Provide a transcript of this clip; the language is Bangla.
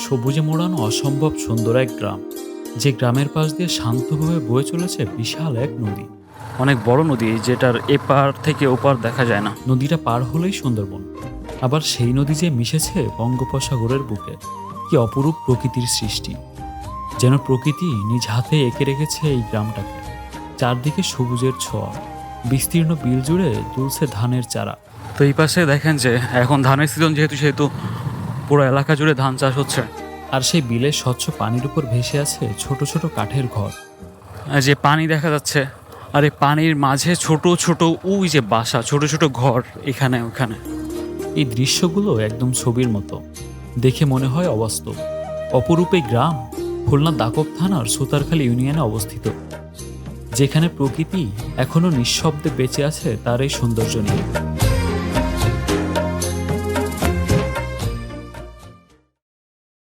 সবুজে মোড়ানো অসম্ভব সুন্দর এক গ্রাম, যে গ্রামের পাশ দিয়ে শান্তভাবে বয়ে চলেছে বিশাল এক নদী। অনেক বড় নদী, যেটার এপার থেকে ওপার দেখা যায় না। নদীটা পার হলেই সুন্দরবন। আবার সেই নদী যে মিশেছে বঙ্গোপসাগরের বুকে। কি অপরূপ প্রকৃতির সৃষ্টি! যেন প্রকৃতি নিজ হাতে এঁকে রেখেছে এই গ্রামটাকে। চারদিকে সবুজের ছোঁয়া, বিস্তীর্ণ বিল জুড়ে দুলছে ধানের চারা। তো এই পাশে দেখেন যে এখন ধানের সিজন, সেহেতু পুরো এলাকা জুড়ে ধান চাষ হচ্ছে। আর সেই বিলের স্বচ্ছ পানির উপর ভেসে আছে ছোট ছোট কাঠের ঘর। যে পানি দেখা যাচ্ছে, আর এই পানির মাঝে ছোট ছোট ওই যে বাসা, ছোট ছোট ঘর এখানে ওখানে। এই দৃশ্যগুলো একদম ছবির মতো, দেখে মনে হয় অবাস্তব। অপরূপ এই গ্রাম খুলনা দাকব থানার সুতারখালী ইউনিয়নে অবস্থিত, যেখানে প্রকৃতি এখনো নিঃশব্দে বেঁচে আছে তার এই সৌন্দর্য নিয়ে।